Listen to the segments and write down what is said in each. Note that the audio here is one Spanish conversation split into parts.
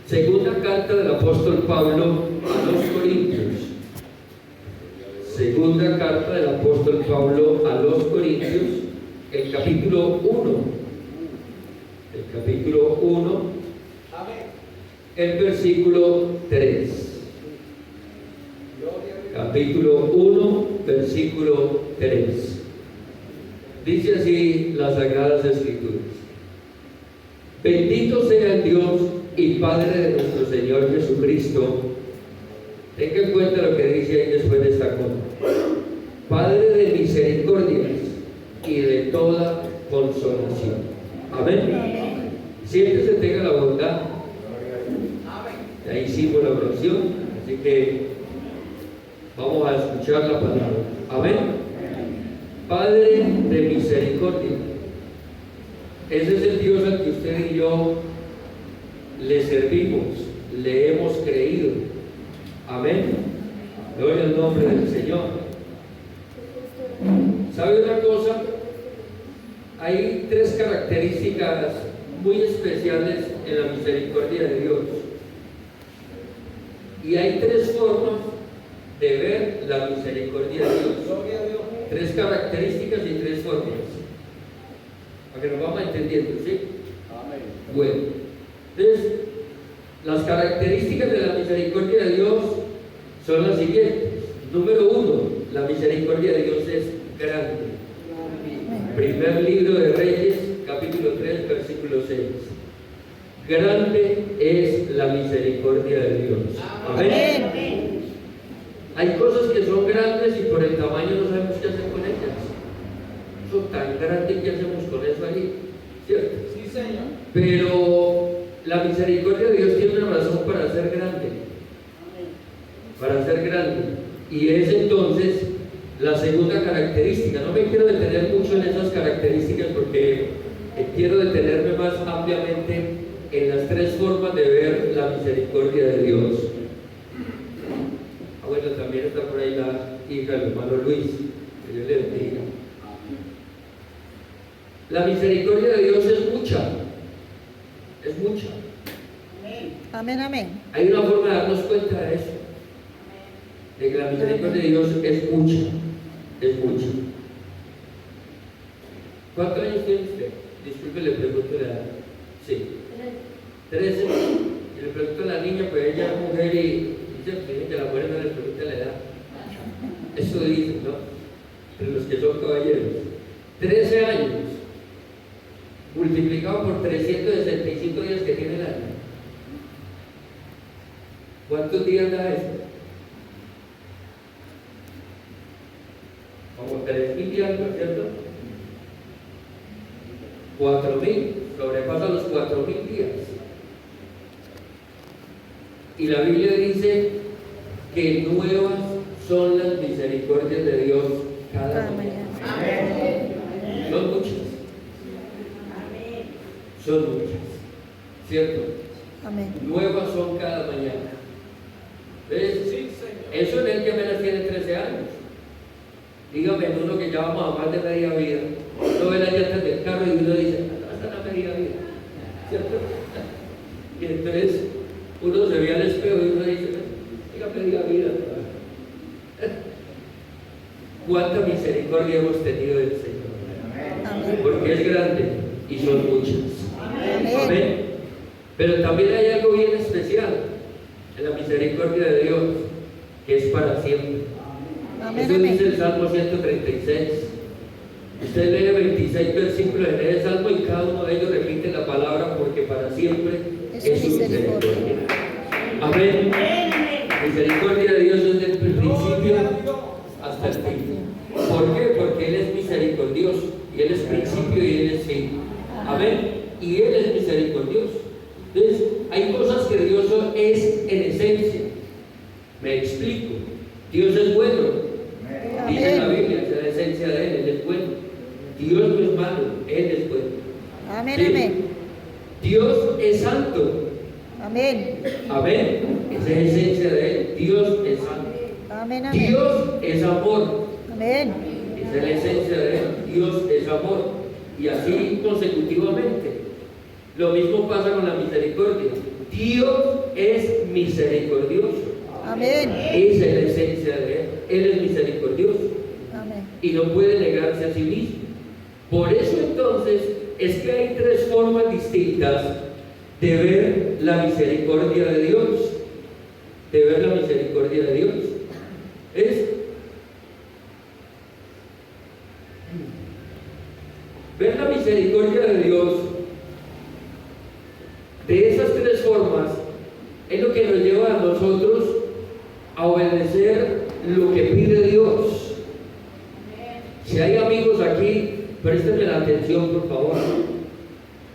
Segunda carta del apóstol Pablo a los Corintios. Segunda carta del apóstol Pablo a los Corintios, el capítulo 1. El capítulo 1, el versículo 3. Capítulo 1, versículo 3. Dice así las Sagradas Escrituras: Bendito sea el Dios y Padre de nuestro Señor Jesucristo. Tenga en cuenta lo que dice ahí después de esta coma. Padre de misericordias y de toda consolación. Amén. Siempre se tenga la bondad. Ya hicimos la oración, así que vamos a escuchar la palabra. Amén. Padre de misericordia. Ese es el Dios al que usted y yo le servimos, le hemos creído. Amén. Gloria al nombre del Señor. ¿Sabe una cosa? Hay tres características muy especiales en la misericordia de Dios. Y hay tres formas de ver la misericordia de Dios. Tres características y tres formas. Para que nos vamos entendiendo, ¿sí? Amén. Bueno, entonces, las características de la misericordia de Dios son las siguientes. Número 1, la misericordia de Dios es grande. Primer libro de Reyes, capítulo 3, versículo 6. Grande es la misericordia de Dios. Amén. Hay cosas que son grandes y por el tamaño no sabemos qué hacer con ellas. Eso tan grande, ¿qué hacemos con eso ahí? ¿Cierto? Sí, Señor. Pero la misericordia de Dios tiene una razón para ser grande. Para ser grande. Y es entonces la segunda característica. No me quiero detener mucho en esas características porque quiero detenerme más ampliamente en las tres formas de ver la misericordia de Dios. Bueno, también está por ahí la hija del hermano Luis, que Dios le bendiga. La misericordia de Dios es mucha. Es mucha. Amén, amén. Hay una forma de darnos cuenta de eso. De que la misericordia de Dios es mucha. Es mucha. ¿Cuántos años tiene usted? Disculpe, le pregunto la edad. Sí. 13. Y le pregunto a la niña, pues ella es mujer y que la mujer no les pregunta la edad. Eso dicen, ¿no? Pero los que son caballeros. 13 años multiplicado por 365 días que tiene el año. ¿Cuántos días da eso? Como 3.000 días, ¿no es cierto? 4.000, sobrepasa los 4.000 días. Y la Biblia dice que nuevas son las misericordias de Dios cada mañana. Amén. Son muchas. Amén. Son muchas. ¿Cierto? Amén. Nuevas son cada mañana. ¿Ves? Sí, eso en el que apenas tiene 13 años. Dígame, uno que ya vamos a más de media vida, uno ve las llantas del carro y uno dice, hasta la media vida. ¿Cierto? Y entonces uno se ve al espejo y uno dice, diga media vida. ¿Cuánta misericordia hemos tenido del Señor? Amén. Porque es grande y son muchas. Amén. Amén. Pero también hay algo bien especial en la misericordia de Dios, que es para siempre. Amén. Eso dice el Salmo 136. Usted lee 26 versículos en ese salmo y cada uno de ellos repite la palabra porque para siempre es su misericordia. Amén. Misericordia de Dios desde el principio hasta el fin. ¿Por qué? Porque Él es misericordioso y Él es principio y Él es fin. Amén. Y Él es misericordioso. Entonces, hay cosas que Dios es en esencia. Me explico. Dios es bueno. Dice la Biblia, es la esencia de Él es bueno. Dios no es malo, Él es bueno. Amén, ¿sí? amén. Dios es santo. Amén. Amén. Esa es la esencia de Él. Dios es santo. Amén, amén. Dios es amor. Amén. Esa es la esencia de Él. Dios es amor. Y así consecutivamente. Lo mismo pasa con la misericordia. Dios es misericordioso. Amén. Esa es la esencia de Él. Él es misericordioso Amén. y no puede negarse a sí mismo. Por eso entonces es que hay tres formas distintas de ver la misericordia de Dios. De ver la misericordia de Dios. Es ver la misericordia de Dios. De esas tres formas es lo que nos lleva a nosotros a obedecer lo que pide Dios. Si hay amigos aquí, préstenme la atención, por favor.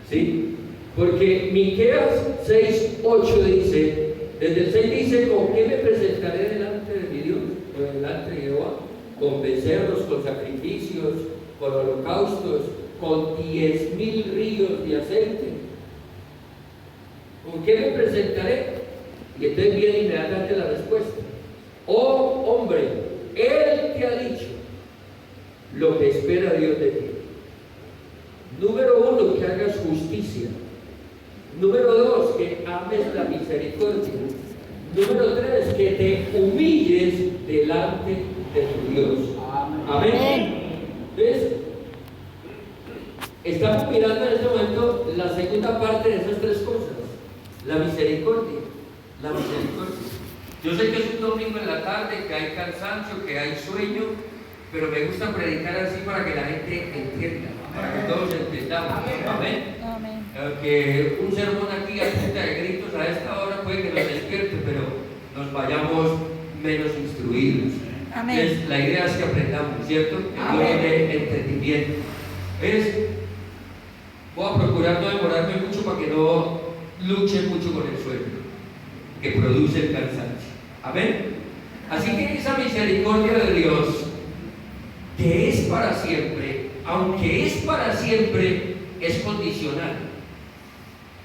¿Sí? Porque Miqueas 6:8 dice, desde el 6 dice, ¿con qué me presentaré delante de mi Dios? O delante de Jehová, con becerros, con sacrificios, con holocaustos, con 10,000 ríos de aceite. ¿Con qué me presentaré? Y entonces viene inmediatamente la respuesta. Oh hombre, Él te ha dicho lo que espera Dios de ti. Número 1, que hagas justicia. Número 2, que ames la misericordia. Número 3, que te humilles delante de tu Dios. Amén. Entonces, estamos mirando en este momento la segunda parte de esas tres cosas. La misericordia. La misericordia. Yo sé que es un domingo en la tarde, que hay cansancio, que hay sueño, pero me gusta predicar así para que la gente entienda, para que todos entendamos. Amén. Amén. Que un sermón aquí a punta de gritos a esta hora puede que nos despierte, pero nos vayamos menos instruidos. Amén. Entonces, la idea es que aprendamos, ¿cierto? Que Dios dé entendimiento. Voy a procurar no demorarme mucho para que no luche mucho con el sueño, que produce el cansancio. Amén. Así que esa misericordia de Dios, que es para siempre, aunque es para siempre, es condicional.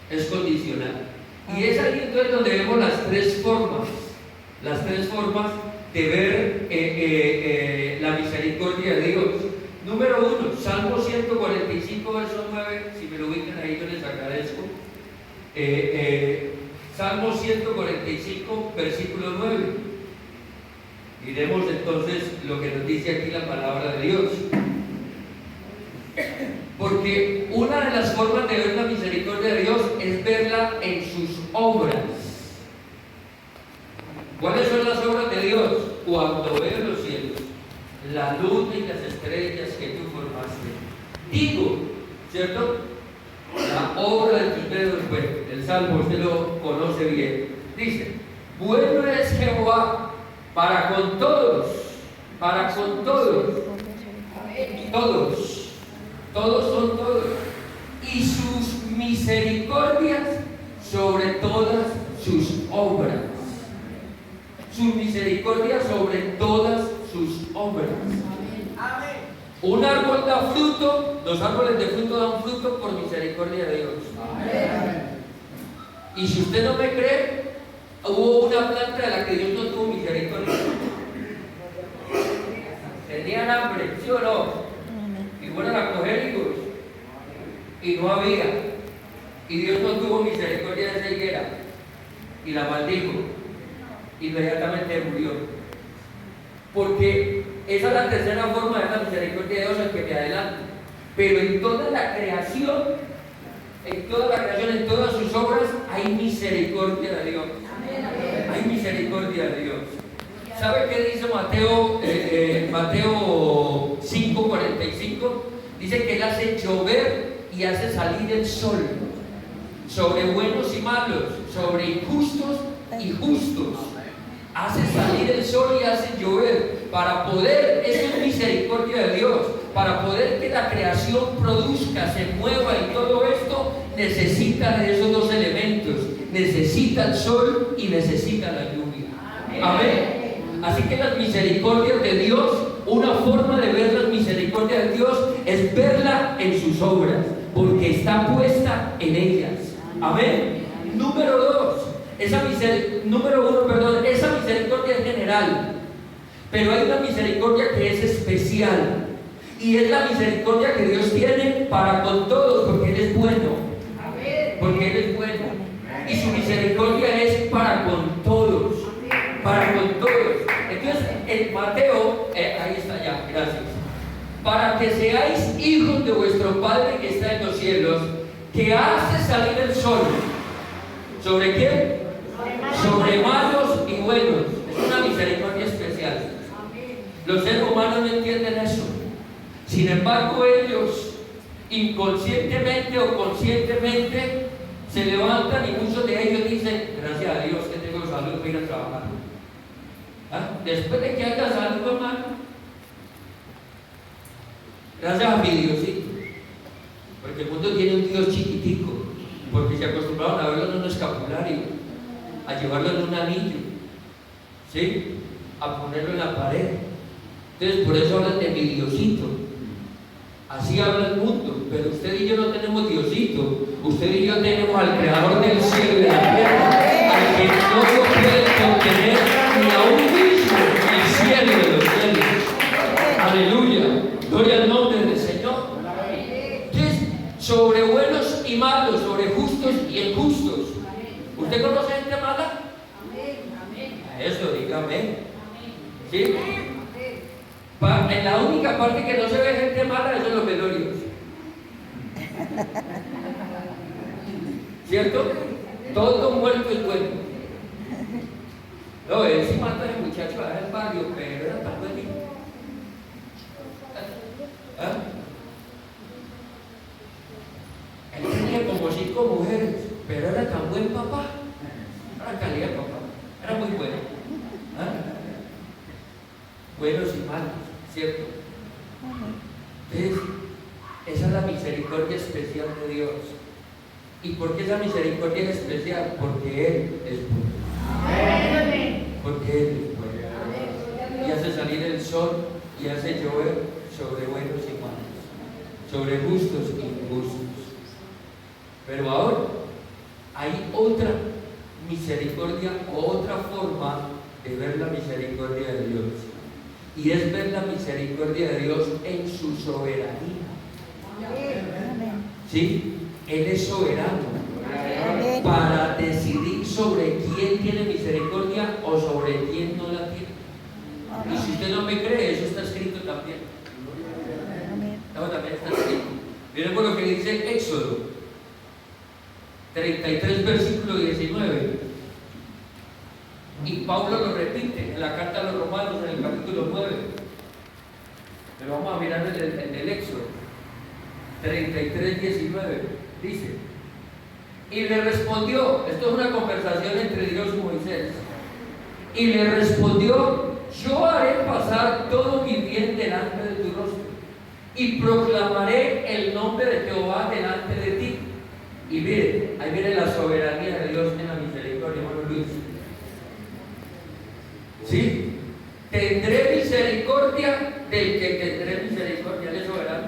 Es condicional. Y es ahí entonces donde vemos las tres formas de ver la misericordia de Dios. Número 1, Salmo 145, verso 9, si me lo ubican ahí yo les agradezco. Salmo 145, versículo 9. Miremos entonces lo que nos dice aquí la palabra de Dios. Porque una de las formas de ver la misericordia de Dios es verla en sus obras. ¿Cuáles son las obras de Dios? Cuando veo los cielos, la luna y las estrellas que tú formaste. Digo, ¿cierto? La obra de tus dedos, bueno, el Salmo usted lo conoce bien. Dice, bueno es Jehová para con todos, todos son todos, y sus misericordias sobre todas sus obras. Sus misericordias sobre todas sus obras. Amén. Un árbol da fruto, los árboles de fruto dan fruto por misericordia de Dios. Amén. Y si usted no me cree, hubo una planta de la que Dios no tuvo misericordia. Tenían hambre, ¿sí o no? Y fueron a coger higos y no había. Y Dios no tuvo misericordia de esa higuera y la maldijo. Inmediatamente murió. Porque esa es la tercera forma de la misericordia de Dios, al que me adelanto. Pero en toda la creación, en todas sus obras, hay misericordia de Dios. Hay misericordia de Dios. ¿Sabe qué dice Mateo 5:45? Dice que Él hace llover y hace salir el sol sobre buenos y malos, sobre injustos y justos. Hace salir el sol y hace llover para poder, eso es misericordia de Dios, para poder que la creación produzca, se mueva y todo esto necesita de esos dos elementos, necesita el sol y necesita la lluvia. Amén. Así que las misericordias de Dios, una forma de ver las misericordias de Dios es verla en sus obras, porque está puesta en ellas. Amén. Número 2. Esa misericordia es general, pero hay una misericordia que es especial, y es la misericordia que Dios tiene para con todos, porque Él es bueno. Porque Él es bueno. Y su misericordia en Mateo, ahí está ya, gracias. Para que seáis hijos de vuestro Padre que está en los cielos, que hace salir el sol. ¿Sobre quién? Sobre malos y buenos. Es una misericordia especial. Los seres humanos no entienden eso. Sin embargo, ellos inconscientemente o conscientemente se levantan y muchos de ellos dicen: gracias a Dios que tengo salud para ir a trabajar. ¿Ah? Después de que haya salud, hermano, gracias a mi Diosito, porque el mundo tiene un Dios chiquitico, porque se acostumbraron a verlo en un escapulario, a llevarlo en un anillo, ¿sí? A ponerlo en la pared. Entonces por eso hablan de mi Diosito. Así habla el mundo, pero usted y yo no tenemos Diosito. Usted y yo tenemos al Creador del cielo y de la tierra, al que no lo puede contener ni aún mismo el cielo de los cielos. Aleluya, gloria al nombre del Señor. Entonces, sobre buenos y malos, sobre justos y injustos. ¿Usted conoce gente mala? Eso, dígame. ¿Sí? En la única parte que no se ve gente mala es en los velorios. ¿Cierto? Todo muerto es bueno. No, él sí mata a ese muchacho allá del barrio, pero era tan bonito. ¿Ah? Él tenía como 5 mujeres, pero era tan buen papá. Era calidad de papá. Era muy bueno. ¿Ah? Buenos y malos, ¿cierto? Entonces, esa es la misericordia especial de Dios. ¿Y por qué esa misericordia es especial? Porque Él es bueno. Porque Él es bueno. Y hace salir el sol y hace llover sobre buenos y malos, sobre justos y injustos. Pero ahora hay otra misericordia, otra forma de ver la misericordia de Dios. Y es ver la misericordia de Dios en su soberanía. ¿Sí? Él es soberano para decidir sobre quién tiene misericordia o sobre quién no la tiene. Y si usted no me cree, eso está escrito también. No, también está escrito. Miren por lo que dice Éxodo 33, versículo 19. Y Pablo lo repite en la carta a los Romanos en el capítulo 9. Pero vamos a mirar en el Éxodo 33, 19. Dice: y le respondió, esto es una conversación entre Dios y Moisés, y le respondió: yo haré pasar todo mi bien delante de tu rostro, y proclamaré el nombre de Jehová delante de ti. Y mire, ahí viene la soberanía de Dios en la misericordia, hermano Luis. ¿Sí? Tendré misericordia del que tendré misericordia. Él es soberano.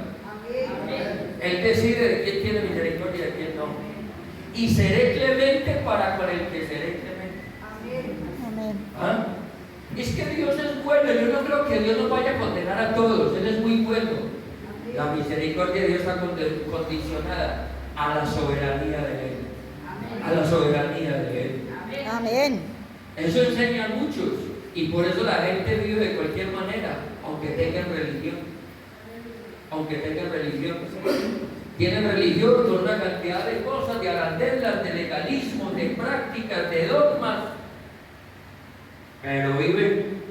Él decide de quién tiene misericordia y de quién no. Y seré clemente para con el que seré clemente. ¿Ah? Es que Dios es bueno. Yo no creo que Dios nos vaya a condenar a todos. Él es muy bueno. La misericordia de Dios está condicionada a la soberanía de Él. A la soberanía de Él. Amén. Eso enseña a muchos. Y por eso la gente vive de cualquier manera, aunque tengan religión. Aunque tengan religión. Tienen religión con una cantidad de cosas, de arandelas, de legalismo, de prácticas, de dogmas. Pero viven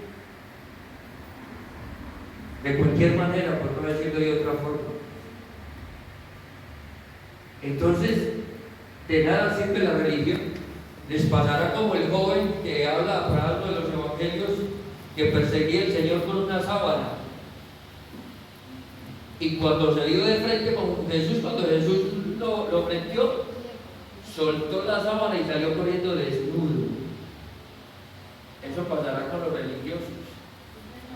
de cualquier manera, por no decirlo de otra forma. Entonces, de nada sirve la religión. Les pasará como el joven que habla para uno de los evangelios, que perseguía al Señor con una sábana. Y cuando se dio de frente con Jesús, cuando Jesús lo frenteó, soltó la sábana y salió corriendo desnudo. Eso pasará con los religiosos.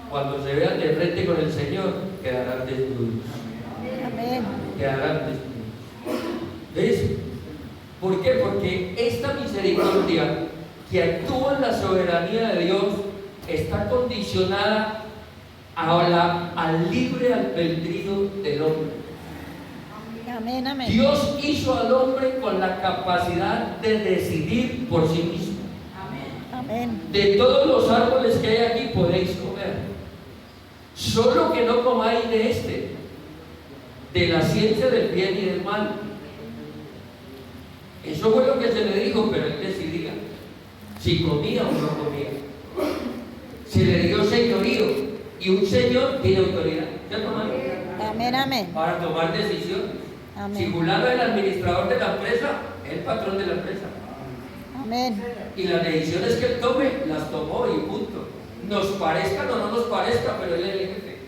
Cuando se vean de frente con el Señor, quedarán desnudos. Amén. Quedarán desnudos. ¿Ves? ¿Por qué? Porque esta misericordia que actúa en la soberanía de Dios está condicionada al libre albedrío del hombre. Amén, amén. Dios hizo al hombre con la capacidad de decidir por sí mismo. Amén. De todos los árboles que hay aquí podéis comer, solo que no comáis de este, de la ciencia del bien y del mal. Eso fue lo que se le dijo, pero él decidía si comía o no comía. Se le dio señorío, y un señor tiene autoridad, ¿cierto, hermano? Amén, amén. Para tomar decisiones. Amén. Si fulano es el administrador de la empresa, es el patrón de la empresa. Amén. Y las decisiones que él tome, las tomó y punto. Nos parezcan o no nos parezca, pero él es el jefe.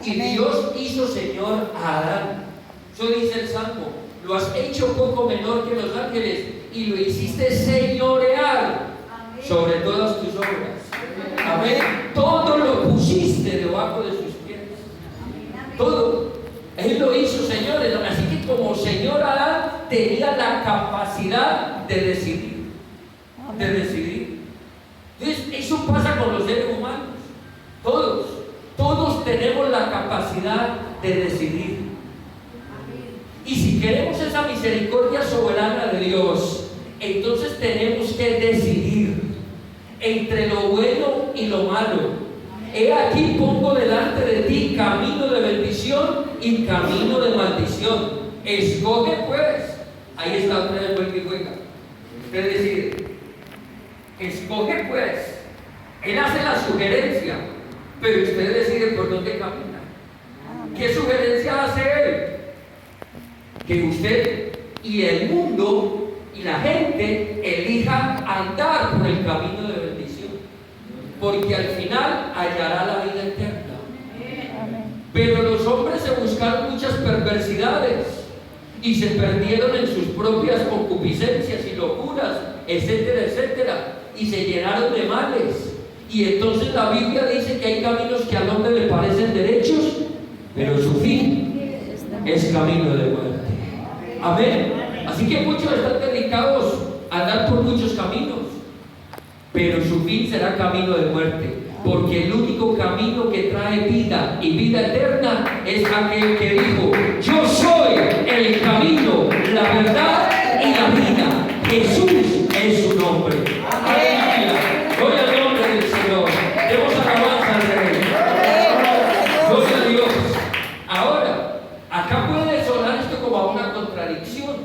Y Amén. Dios hizo Señor a Adán. Eso dice el Salmo: lo has hecho poco menor que los ángeles y lo hiciste señorear sobre todas tus obras. Amén. Todo lo pusiste debajo de sus pies. Todo. Él lo hizo, señores. Así que como Señor Adán tenía la capacidad de decidir. De decidir. Entonces, eso pasa con los seres humanos. Todos tenemos la capacidad de decidir. Y si queremos esa misericordia soberana de Dios, entonces tenemos que decidir entre lo bueno y lo malo. He aquí pongo delante de ti camino de bendición y camino de maldición. Escoge pues. Ahí está otra vez el que juega. Usted decide. Escoge pues. Él hace la sugerencia, pero usted decide por dónde camina. ¿Qué sugerencia hace él? Que usted y el mundo y la gente elija andar por el camino de bendición, porque al final hallará la vida eterna. Pero los hombres se buscaron muchas perversidades y se perdieron en sus propias concupiscencias y locuras, etcétera, etcétera, y se llenaron de males. Y entonces la Biblia dice que hay caminos que al hombre le parecen derechos, pero su fin es camino de muerte. Amén. Así que muchos están dedicados a andar por muchos caminos, pero su fin será camino de muerte, porque el único camino que trae vida y vida eterna es aquel que dijo: yo soy el camino, la verdad y la vida. Jesús es su nombre. Amén. Gloria al nombre del Señor. Demos alabanza al Rey. Gloria a Dios. Ahora, acá puede sonar esto como a una contradicción,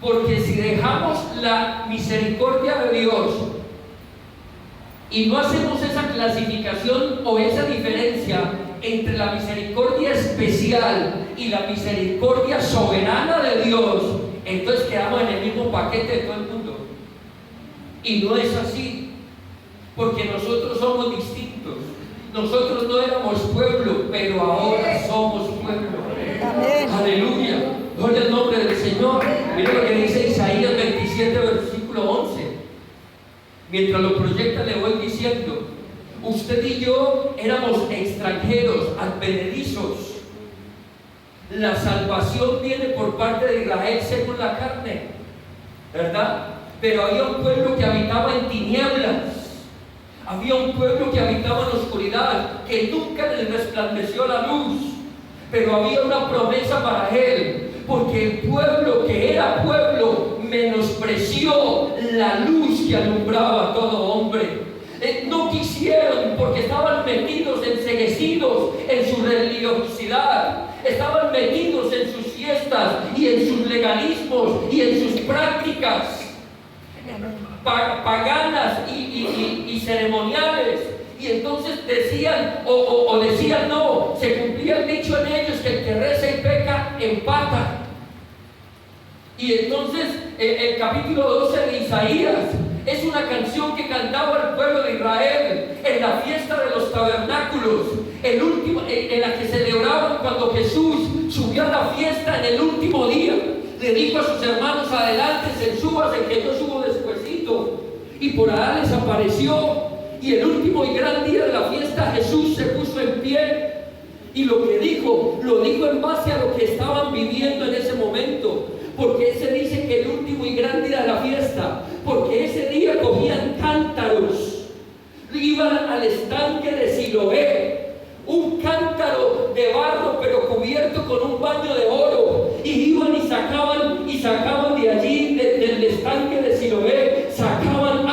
porque si dejamos la misericordia de Dios y no hacemos esa clasificación o esa diferencia entre la misericordia especial y la misericordia soberana de Dios, entonces quedamos en el mismo paquete de todo el mundo. Y no es así, porque nosotros somos distintos. Nosotros no éramos pueblo, pero ahora somos pueblo. Amén. Aleluya. Gloria al nombre del Señor. Mira lo que dice Isaías 27, versículo 11. Mientras lo proyecta, le voy diciendo: usted y yo éramos extranjeros, advenedizos. La salvación viene por parte de Israel según la carne, ¿verdad? Pero había un pueblo que habitaba en tinieblas. Había un pueblo que habitaba en oscuridad, que nunca les resplandeció la luz. Pero había una promesa para él, porque el pueblo que era pueblo menospreció la luz que alumbraba a todo hombre. No quisieron, porque estaban metidos, enceguecidos en su religiosidad, estaban metidos en sus fiestas y en sus legalismos y en sus prácticas paganas y ceremoniales. Y entonces decían o decían no, se cumplía el dicho en ellos que el que reza y peca empata. Y entonces el capítulo 12 de Isaías es una canción que cantaba el pueblo de Israel en la fiesta de los tabernáculos, en la que celebraban cuando Jesús subió a la fiesta en el último día. Le dijo a sus hermanos: adelante, súbase, que yo subo despuesito. Y por allá les apareció. Y el último y gran día de la fiesta, Jesús se puso en pie. Y lo que dijo, lo dijo en base a lo que estaban viviendo en ese momento. Porque ese dice que el último y gran día de la fiesta, porque ese día cogían cántaros, iban al estanque de Siloé, un cántaro de barro pero cubierto con un baño de oro, y iban y sacaban de allí, del estanque de Siloé, sacaban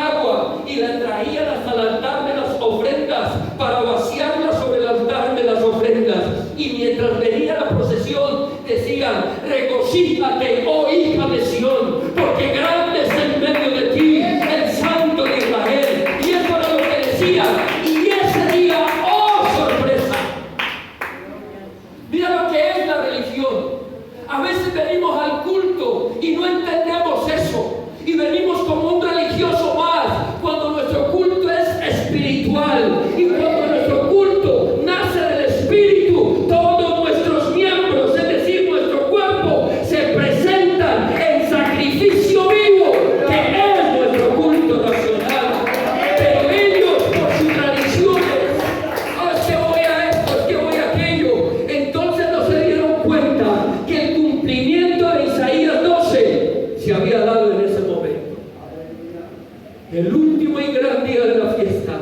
el último y gran día de la fiesta,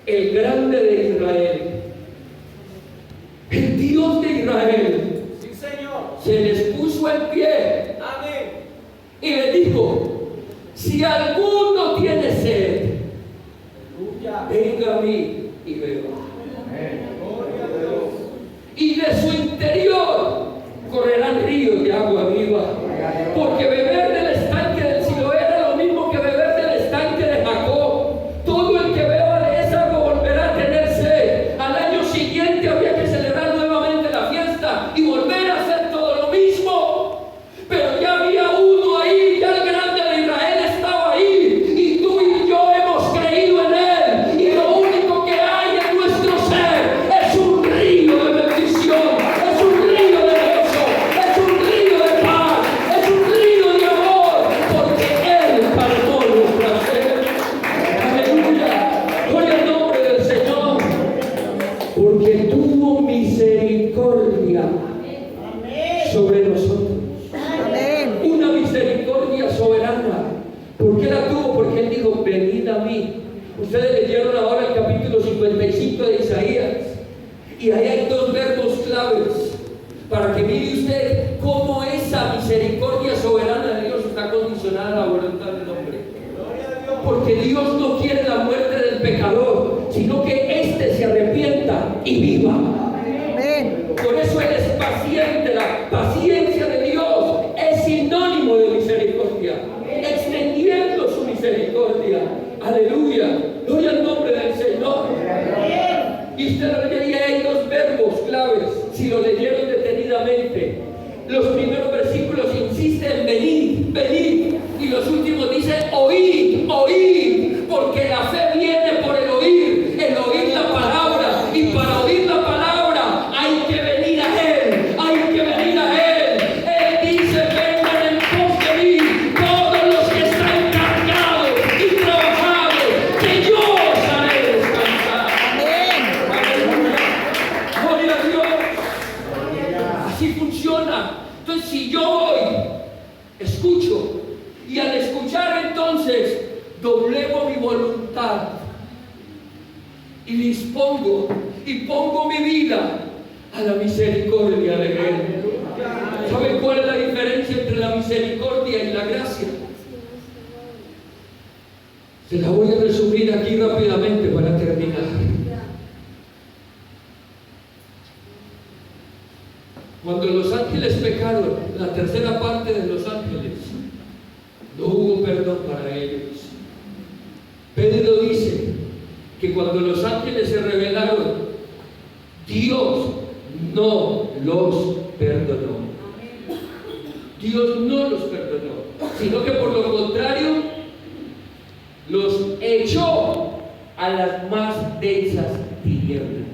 el grande de Israel, el Dios de Israel, Sí, Señor. se les puso en pie Amén. y le dijo: si alguno tiene sed, Aleluya. venga a mí y beba. Gloria a Dios. Y de su interior correrán ríos de agua viva, porque beber del estanque del Siloé era lo mismo que beber del estanque de Jacob. Todo el que beba de esa agua volverá a tener sed. Al año siguiente había que celebrar nuevamente la fiesta y volver a hacer todo lo mismo, pero ya había uno ahí, ya el grande de Israel estaba ahí, y tú y yo hemos creído en él, y lo único que hay en nuestro ser es un río de bendición, es un río de gozo, es un río de paz, es un río de amor, porque él calmó nuestra sed. Aleluya, gloria al nombre del Señor, porque tuvo misericordia sobre nosotros. Amén. Una misericordia soberana. ¿Por qué la tuvo? Porque él dijo: venid a mí. Ustedes leyeron ahora el capítulo 55 de Isaías, y ahí hay dos verbos claves para que mire usted cómo esa misericordia soberana de Dios está condicionada a la voluntad del hombre. Gloria a Dios. Porque Dios no quiere la muerte del pecador, sino que éste se arrepienta y viva. Amén. Por eso Él es paciente. La paciencia de Dios es sinónimo de misericordia, extendiendo su misericordia. Aleluya, gloria al nombre del Señor. Y usted lo leería, hay dos verbos claves, si lo leyeron detenidamente. Los primeros versículos insisten en venid, venid, y los últimos dicen oíd, oíd, porque la fe viene por el oír la palabra, y para oír la palabra hay que venir a Él, hay que venir a Él. Él dice: vengan en pos de mí todos los que están cargados y trabajados, que yo os haré descansar. Amén. Aleluya, gloria a Dios. Así funciona. Entonces, si yo voy, escucho, y al escuchar entonces doblego mi voluntad y dispongo y pongo mi vida a la misericordia de Él. ¿Saben cuál es la diferencia entre la misericordia y la gracia? Se la voy a resumir aquí rápidamente para terminar. Cuando los ángeles pecaron, la tercera parte de los ángeles, no hubo perdón para ellos. Pedro dice que cuando los ángeles se rebelaron, Dios no los perdonó. Dios no los perdonó, sino que por lo contrario, los echó a las más densas tinieblas.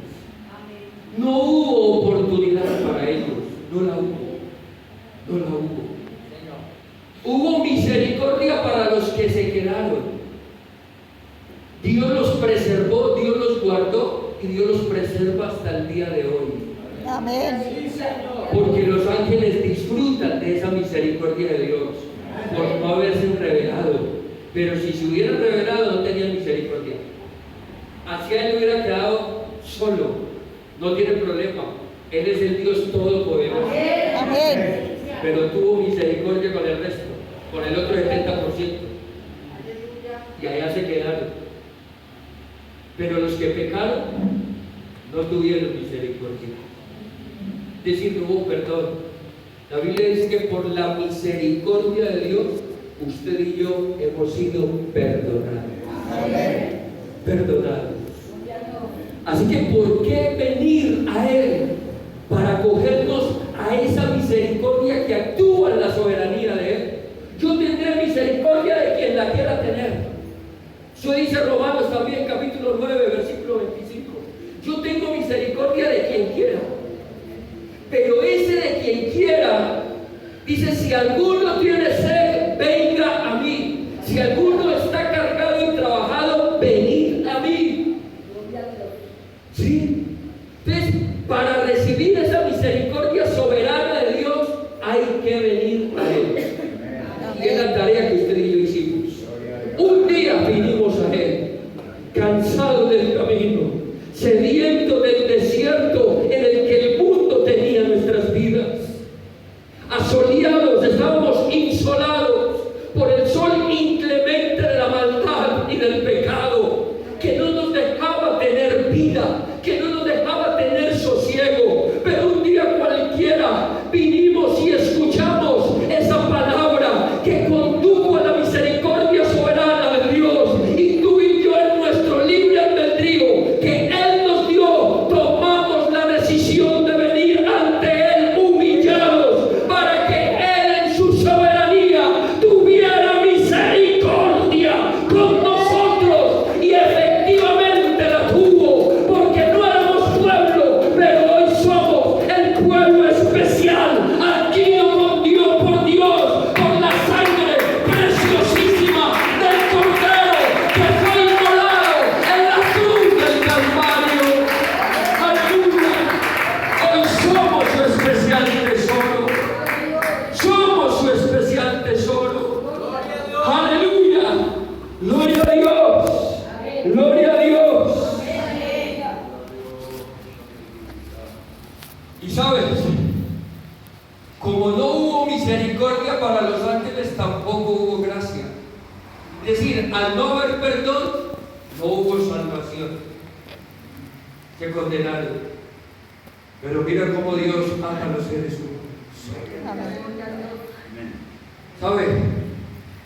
No hubo oportunidad para ellos, no la hubo, no la hubo. Hubo misericordia para los que se quedaron. Dios los preservó, Dios los guardó y Dios los preserva hasta el día de hoy. Amén. Sí, Señor. Porque los ángeles disfrutan de esa misericordia de Dios por no haberse revelado. Pero si se hubieran revelado, no tenían misericordia. Así él hubiera quedado solo. No tiene problema. Él es el Dios todopoderoso. Amén. Pero tuvo misericordia con el resto, con el otro 70%. Y allá se quedaron. Pero los que pecaron no tuvieron misericordia. Es decir, no hubo perdón. La Biblia dice que por la misericordia de Dios, usted y yo hemos sido perdonados. Perdonados. Así que ¿por qué venir a Él? Para acogernos a esa misericordia que actúa en la soberanía de Él. Yo tendré misericordia de quien la quiera tener. Eso dice Romanos también, capítulo 9, versículo 25. Yo tengo misericordia de quien quiera. Pero ese de quien quiera, dice: si alguno tiene sed, venga a mí. Si alguno está cargado y trabajado, venid a mí. ¿Sí? Entonces, para recibir esa misericordia soberana de Dios, hay que venir a Él. Y es la tarea que usted y yo hicimos. Un día al no haber perdón, no hubo salvación. Se condenaron. Pero mira cómo Dios ama a los seres humanos. Amén. ¿Sabe?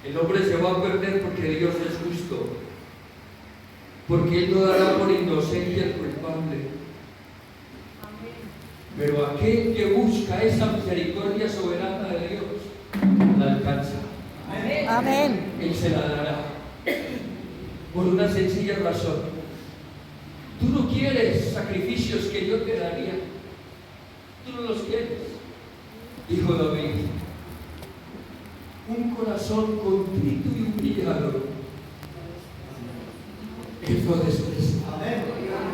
El hombre se va a perder porque Dios es justo. Porque Él no dará por inocente al culpable. Pero aquel que busca esa misericordia soberana de Dios, la alcanza. Amén. Él se la dará. Por una sencilla razón. Tú no quieres sacrificios que yo te daría. Tú no los quieres. Dijo David. Un corazón contrito y humillado. Él no desprecia.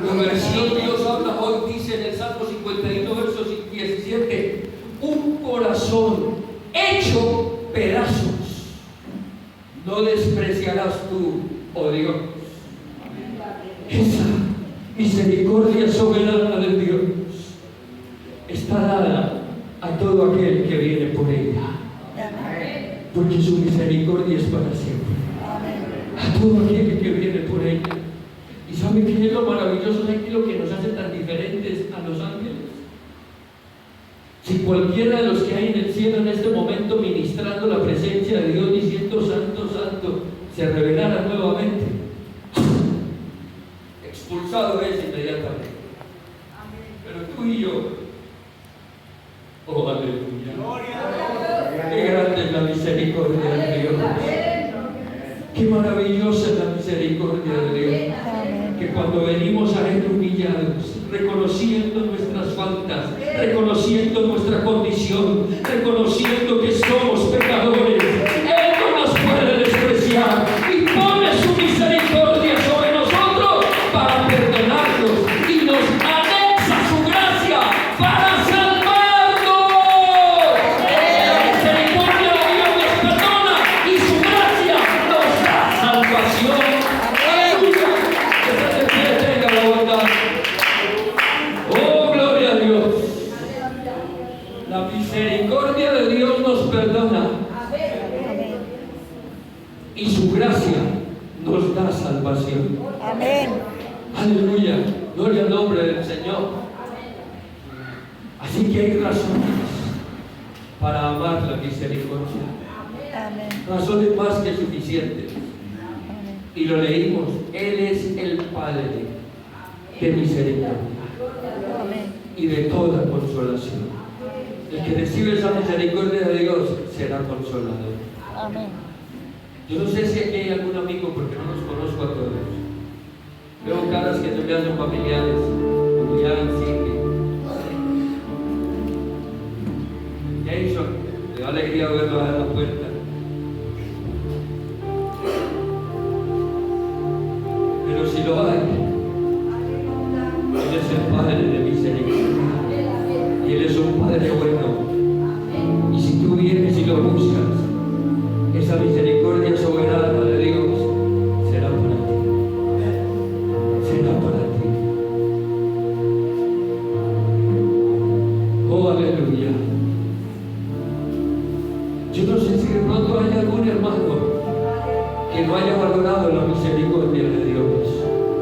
La versión Dios habla hoy dice en el Salmo 51, versos 17, un corazón hecho pedazos no despreciarás tú, oh Dios. Esa misericordia soberana de Dios está dada a todo aquel que viene por ella, porque su misericordia es para siempre. A todo aquel que viene por ella. ¿Y sabe qué es lo maravilloso? ¿Sabe qué es lo que nos hace tan diferentes a los ángeles? Si cualquiera de los que hay en el cielo en este momento ministrando la presencia de Dios diciendo Santo, Santo, se revelara nuevamente, expulsado es inmediatamente. Pero tú y yo, oh aleluya, qué grande es la misericordia de Dios. Qué maravillosa es la misericordia de Dios. Que cuando venimos a Él humillados, reconociendo nuestras faltas, reconociendo nuestra condición, reconociendo que somos pecadores, Él no nos puede despreciar y pone su misericordia sobre nosotros para perdonarnos y nos anexa su gracia para salvarnos. La misericordia de Dios nos perdona y su gracia nos da salvación. Oh, gloria a Dios. La misericordia de Dios nos perdona y su gracia nos da salvación. Amén. Aleluya. Gloria al nombre del Señor. Así que hay razones para amar la misericordia. Amén. Razones más que suficientes. Y lo leímos. Él es el Padre de misericordia y de toda consolación. El que recibe esa misericordia de Dios será consolado. Amén. Yo no sé si aquí hay algún amigo, porque no los conozco a todos. Veo caras que se me hacen familiares, como Yancy, Jason, me da alegría verlo a la puerta. Pero si lo hay, Él es el Padre de misericordia. Y Él es un Padre bueno. Y si tú vienes y lo buscas, esa misericordia soberana de Dios será para ti. Será para ti. Oh, aleluya. Yo no sé si de pronto hay algún hermano que no haya